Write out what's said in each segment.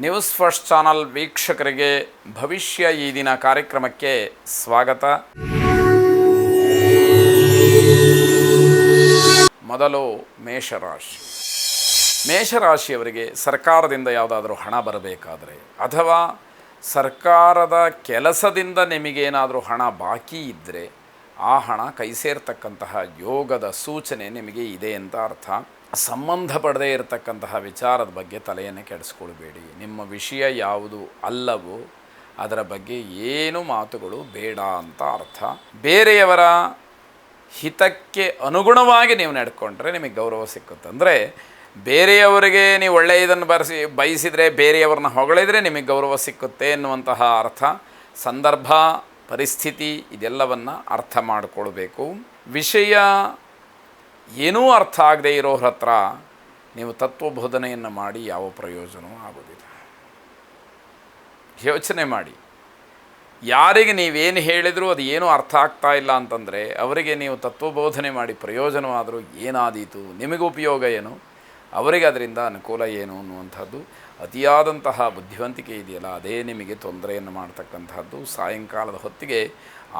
News first channel ವೀಕ್ಷಕರಿಗೆ ಭವಿಷ್ಯ ಈ ದಿನ ಕಾರ್ಯಕ್ರಮಕ್ಕೆ ಸ್ವಾಗತ. ಮೊದಲು ಮೇಷರಾಶಿ. ಮೇಷರಾಶಿಯವರಿಗೆ ಸರ್ಕಾರದಿಂದ ಯಾವುದಾದ್ರೂ ಹಣ ಬರಬೇಕಾದರೆ ಅಥವಾ ಸರ್ಕಾರದ ಕೆಲಸದಿಂದ ನಿಮಗೇನಾದರೂ ಹಣ ಬಾಕಿ ಇದ್ದರೆ ಆ ಹಣ ಕೈ ಸೇರ್ತಕ್ಕಂತಹ ಯೋಗದ ಸೂಚನೆ ನಿಮಗೆ ಇದೆ ಅಂತ ಅರ್ಥ. ಸಂಬಂಧಪಡದೇ ಇರತಕ್ಕಂತಹ ವಿಚಾರದ ಬಗ್ಗೆ ತಲೆಯನ್ನು ಕೆಡಿಸ್ಕೊಳ್ಬೇಡಿ. ನಿಮ್ಮ ವಿಷಯ ಯಾವುದು ಅಲ್ಲವೋ ಅದರ ಬಗ್ಗೆ ಏನು ಮಾತುಗಳು ಬೇಡ ಅಂತ ಅರ್ಥ. ಬೇರೆಯವರ ಹಿತಕ್ಕೆ ಅನುಗುಣವಾಗಿ ನೀವು ನಡ್ಕೊಂಡ್ರೆ ನಿಮಗೆ ಗೌರವ ಸಿಕ್ಕುತ್ತೆ. ಅಂದರೆ ಬೇರೆಯವರಿಗೆ ನೀವು ಒಳ್ಳೆಯದನ್ನು ಬಯಸಿದರೆ ಬೇರೆಯವ್ರನ್ನ ಹೊಗಳಿದರೆ ನಿಮಗೆ ಗೌರವ ಸಿಕ್ಕುತ್ತೆ ಎನ್ನುವಂತಹ ಅರ್ಥ. ಸಂದರ್ಭ ಪರಿಸ್ಥಿತಿ ಇದೆಲ್ಲವನ್ನು ಅರ್ಥ ಮಾಡಿಕೊಳ್ಬೇಕು. ವಿಷಯ ಏನೂ ಅರ್ಥ ಆಗದೆ ಇರೋರ ಹತ್ರ ನೀವು ತತ್ವಬೋಧನೆಯನ್ನು ಮಾಡಿ ಯಾವ ಪ್ರಯೋಜನವೂ ಆಗೋದಿಲ್ಲ. ಯೋಚನೆ ಮಾಡಿ, ಯಾರಿಗೆ ನೀವೇನು ಹೇಳಿದರೂ ಅದು ಏನೂ ಅರ್ಥ ಆಗ್ತಾ ಇಲ್ಲ ಅಂತಂದರೆ ಅವರಿಗೆ ನೀವು ತತ್ವಬೋಧನೆ ಮಾಡಿ ಪ್ರಯೋಜನವಾದರೂ ಏನಾದೀತು, ನಿಮಗೆ ಉಪಯೋಗ ಏನು, ಅವರಿಗೆ ಅದರಿಂದ ಅನುಕೂಲ ಏನು ಅನ್ನುವಂಥದ್ದು. ಅತಿಯಾದಂತಹ ಬುದ್ಧಿವಂತಿಕೆ ಇದೆಯಲ್ಲ ಅದೇ ನಿಮಗೆ ತೊಂದರೆಯನ್ನು ಮಾಡ್ತಕ್ಕಂಥದ್ದು. ಸಾಯಂಕಾಲದ ಹೊತ್ತಿಗೆ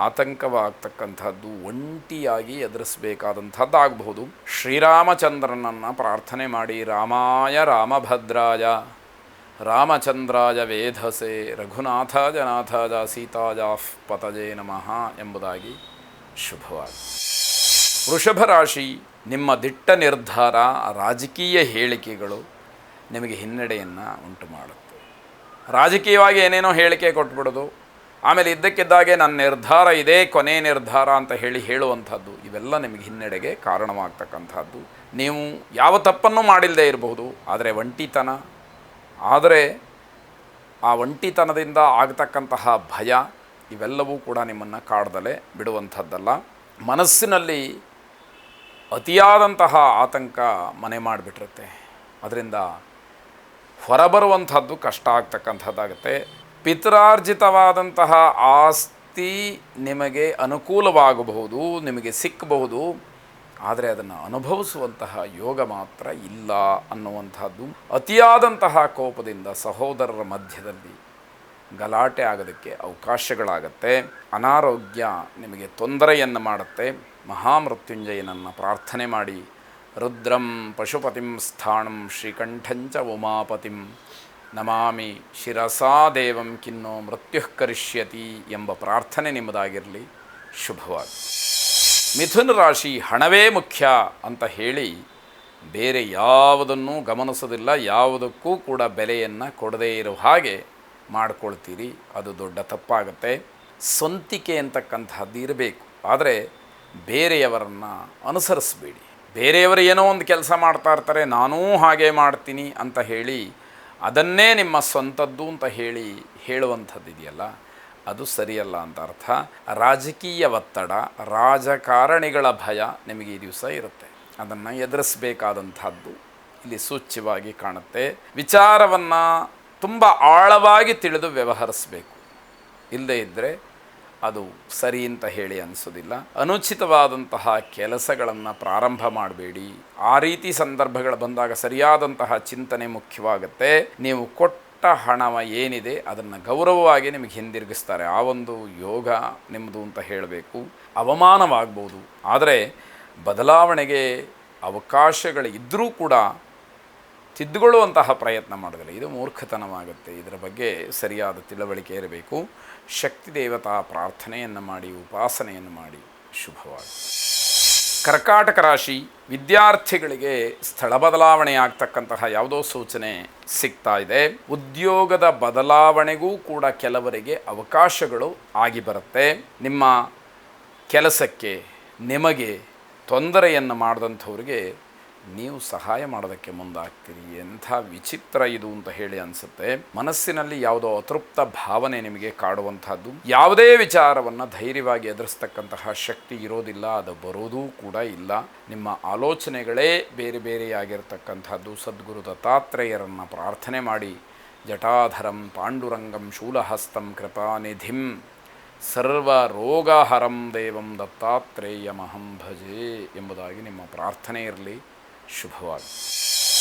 ಆತಂಕವಾಗ್ತಕ್ಕಂಥದ್ದು, ಒಂಟಿಯಾಗಿ ಎದುರಿಸಬೇಕಾದಂಥದ್ದು ಆಗಬಹುದು. ಶ್ರೀರಾಮಚಂದ್ರನನ್ನು ಪ್ರಾರ್ಥನೆ ಮಾಡಿ, ರಾಮಾಯ ರಾಮಭದ್ರಾಯ ರಾಮಚಂದ್ರಾಯ ವೇಧಸೆ ರಘುನಾಥಾಯ ನಾಥಾಯ ಸೀತಾಯ ಪತಜೇ ನಮಃ ಎಂಬುದಾಗಿ ಶುಭವಾಗಿ. ವೃಷಭ ರಾಶಿ. ನಿಮ್ಮ ದಿಟ್ಟ ನಿರ್ಧಾರ, ರಾಜಕೀಯ ಹೇಳಿಕೆಗಳು ನಿಮಗೆ ಹಿನ್ನಡೆಯನ್ನು ಉಂಟು ಮಾಡುತ್ತೆ. ರಾಜಕೀಯವಾಗಿ ಏನೇನೋ ಹೇಳಿಕೆ ಕೊಟ್ಬಿಡೋದು, ಆಮೇಲೆ ಇದ್ದಕ್ಕಿದ್ದಾಗೆ ನನ್ನ ನಿರ್ಧಾರ ಇದೆ, ಕೊನೆ ನಿರ್ಧಾರ ಅಂತ ಹೇಳುವಂಥದ್ದು, ಇವೆಲ್ಲ ನಿಮಗೆ ಹಿನ್ನಡೆಗೆ ಕಾರಣವಾಗ್ತಕ್ಕಂಥದ್ದು. ನೀವು ಯಾವ ತಪ್ಪನ್ನು ಮಾಡಿಲ್ಲದೆ ಇರಬಹುದು, ಆದರೆ ಒಂಟಿತನ, ಆದರೆ ಆ ಒಂಟಿತನದಿಂದ ಆಗ್ತಕ್ಕಂತಹ ಭಯ ಇವೆಲ್ಲವೂ ಕೂಡ ನಿಮ್ಮನ್ನು ಕಾಡ್ದಲೇ ಬಿಡುವಂಥದ್ದಲ್ಲ. ಮನಸ್ಸಿನಲ್ಲಿ ಅತಿಯಾದಂತಹ ಆತಂಕ ಮನೆ ಮಾಡಿಬಿಟ್ಟಿರುತ್ತೆ. ಅದರಿಂದ ಹೊರಬರುವಂಥದ್ದು ಕಷ್ಟ ಆಗ್ತಕ್ಕಂಥದ್ದಾಗುತ್ತೆ. ಪಿತ್ರಾರ್ಜಿತವಾದಂತಹ ಆಸ್ತಿ ನಿಮಗೆ ಅನುಕೂಲವಾಗಬಹುದು, ನಿಮಗೆ ಸಿಕ್ಕಬಹುದು, ಆದರೆ ಅದನ್ನು ಅನುಭವಿಸುವಂತಹ ಯೋಗ ಮಾತ್ರ ಇಲ್ಲ ಅನ್ನುವಂಥದ್ದು. ಅತಿಯಾದಂತಹ ಕೋಪದಿಂದ ಸಹೋದರರ ಮಧ್ಯದಲ್ಲಿ ಗಲಾಟೆ ಆಗೋದಕ್ಕೆ ಅವಕಾಶಗಳಾಗತ್ತೆ. ಅನಾರೋಗ್ಯ ನಿಮಗೆ ತೊಂದರೆಯನ್ನು ಮಾಡುತ್ತೆ. ಮಹಾಮೃತ್ಯುಂಜಯನನ್ನು ಪ್ರಾರ್ಥನೆ ಮಾಡಿ. ರುದ್ರಂ ಪಶುಪತಿಂ ಸ್ಥಾಣಂ ಶ್ರೀಕಂಠಂಚ ಉಮಾಪತಿಂ ನಮಾಮಿ ಶಿರಸಾ ದೇವಂ ಕಿನ್ನೋ ಮೃತ್ಯುಃ ಕರಿಷ್ಯತಿ ಎಂಬ ಪ್ರಾರ್ಥನೆ ನಿಮ್ಮದಾಗಿರಲಿ. ಶುಭವಾಗಿ. ಮಿಥುನ ರಾಶಿ. ಹಣವೇ ಮುಖ್ಯ ಅಂತ ಹೇಳಿ ಬೇರೆ ಯಾವುದನ್ನೂ ಗಮನಿಸೋದಿಲ್ಲ, ಯಾವುದಕ್ಕೂ ಕೂಡ ಬೆಲೆಯನ್ನು ಕೊಡದೇ ಇರೋ ಹಾಗೆ ಮಾಡ್ಕೊಳ್ತೀರಿ. ಅದು ದೊಡ್ಡ ತಪ್ಪಾಗುತ್ತೆ. ಸ್ವಂತಿಕೆ ಅಂತಕ್ಕಂಥದ್ದು ಇರಬೇಕು, ಆದರೆ ಬೇರೆಯವರನ್ನು ಅನುಸರಿಸಬೇಡಿ. ಬೇರೆಯವರು ಏನೋ ಒಂದು ಕೆಲಸ ಮಾಡ್ತಾ ಇರ್ತಾರೆ, ನಾನೂ ಹಾಗೆ ಮಾಡ್ತೀನಿ ಅಂತ ಹೇಳಿ ಅದನ್ನೇ ನಿಮ್ಮ ಸ್ವಂತದ್ದು ಅಂತ ಹೇಳುವಂಥದ್ದು ಇದೆಯಲ್ಲ, ಅದು ಸರಿಯಲ್ಲ ಅಂತ ಅರ್ಥ. ರಾಜಕೀಯ ಒತ್ತಡ, ರಾಜಕಾರಣಿಗಳ ಭಯ ನಿಮಗೆ ಈ ದಿವಸ ಇರುತ್ತೆ. ಅದನ್ನು ಎದುರಿಸಬೇಕಾದಂಥದ್ದು ಇಲ್ಲಿ ಸೂಚ್ಯವಾಗಿ ಕಾಣುತ್ತೆ. ವಿಚಾರವನ್ನು ತುಂಬ ಆಳವಾಗಿ ತಿಳಿದು ವ್ಯವಹರಿಸಬೇಕು. ಇಲ್ಲದೇ ಇದ್ದರೆ ಅದು ಸರಿ ಅಂತ ಹೇಳಿ ಅನಿಸೋದಿಲ್ಲ. ಅನುಚಿತವಾದಂತಹ ಕೆಲಸಗಳನ್ನು ಪ್ರಾರಂಭ ಮಾಡಬೇಡಿ. ಆ ರೀತಿ ಸಂದರ್ಭಗಳು ಬಂದಾಗ ಸರಿಯಾದಂತಹ ಚಿಂತನೆ ಮುಖ್ಯವಾಗುತ್ತೆ. ನೀವು ಕೊಟ್ಟ ಹಣವ ಏನಿದೆ ಅದನ್ನು ಗೌರವವಾಗಿ ನಿಮಗೆ ಹಿಂದಿರುಗಿಸ್ತಾರೆ. ಆ ಒಂದು ಯೋಗ ನಿಮ್ಮದು ಅಂತ ಹೇಳಬೇಕು. ಅವಮಾನವಾಗ್ಬೋದು, ಆದರೆ ಬದಲಾವಣೆಗೆ ಅವಕಾಶಗಳಿದ್ದರೂ ಕೂಡ ತಿದ್ದುಕೊಳ್ಳುವಂತಹ ಪ್ರಯತ್ನ ಮಾಡೋದಿಲ್ಲ. ಇದು ಮೂರ್ಖತನವಾಗುತ್ತೆ. ಇದರ ಬಗ್ಗೆ ಸರಿಯಾದ ತಿಳುವಳಿಕೆ ಇರಬೇಕು. ಶಕ್ತಿ ದೇವತಾ ಪ್ರಾರ್ಥನೆಯನ್ನು ಮಾಡಿ, ಉಪಾಸನೆಯನ್ನು ಮಾಡಿ. ಶುಭವಾಗಿ. ಕರ್ಕಾಟಕ ರಾಶಿ. ವಿದ್ಯಾರ್ಥಿಗಳಿಗೆ ಸ್ಥಳ ಬದಲಾವಣೆ ಆಗ್ತಕ್ಕಂತಹ ಯಾವುದೋ ಸೂಚನೆ ಸಿಗ್ತಾ ಇದೆ. ಉದ್ಯೋಗದ ಬದಲಾವಣೆಗೂ ಕೂಡ ಕೆಲವರಿಗೆ ಅವಕಾಶಗಳು ಆಗಿ ಬರುತ್ತೆ. ನಿಮ್ಮ ಕೆಲಸಕ್ಕೆ ನಿಮಗೆ ತೊಂದರೆಯನ್ನು ಮಾಡಿದಂಥವ್ರಿಗೆ ನೀವು ಸಹಾಯ ಮಾಡೋದಕ್ಕೆ ಮುಂದಾಗ್ತೀರಿ. ಎಂಥ ವಿಚಿತ್ರ ಇದು ಅಂತ ಹೇಳಿ ಅನಿಸುತ್ತೆ. ಮನಸ್ಸಿನಲ್ಲಿ ಯಾವುದೋ ಅತೃಪ್ತ ಭಾವನೆ ನಿಮಗೆ ಕಾಡುವಂಥದ್ದು. ಯಾವುದೇ ವಿಚಾರವನ್ನು ಧೈರ್ಯವಾಗಿ ಎದುರಿಸ್ತಕ್ಕಂತಹ ಶಕ್ತಿ ಇರೋದಿಲ್ಲ, ಅದು ಬರೋದೂ ಕೂಡ ಇಲ್ಲ. ನಿಮ್ಮ ಆಲೋಚನೆಗಳೇ ಬೇರೆ ಬೇರೆಯಾಗಿರ್ತಕ್ಕಂಥದ್ದು. ಸದ್ಗುರು ದತ್ತಾತ್ರೇಯರನ್ನು ಪ್ರಾರ್ಥನೆ ಮಾಡಿ. ಜಟಾಧರಂ ಪಾಂಡುರಂಗಂ ಶೂಲಹಸ್ತಂ ಕೃಪಾನಿಧಿಂ ಸರ್ವ ರೋಗಹರಂ ದೇವಂ ದತ್ತಾತ್ರೇಯಮಹಂ ಭಜೆ ಎಂಬುದಾಗಿ ನಿಮ್ಮ ಪ್ರಾರ್ಥನೆ ಇರಲಿ. ಶುಭವಾಗಿ.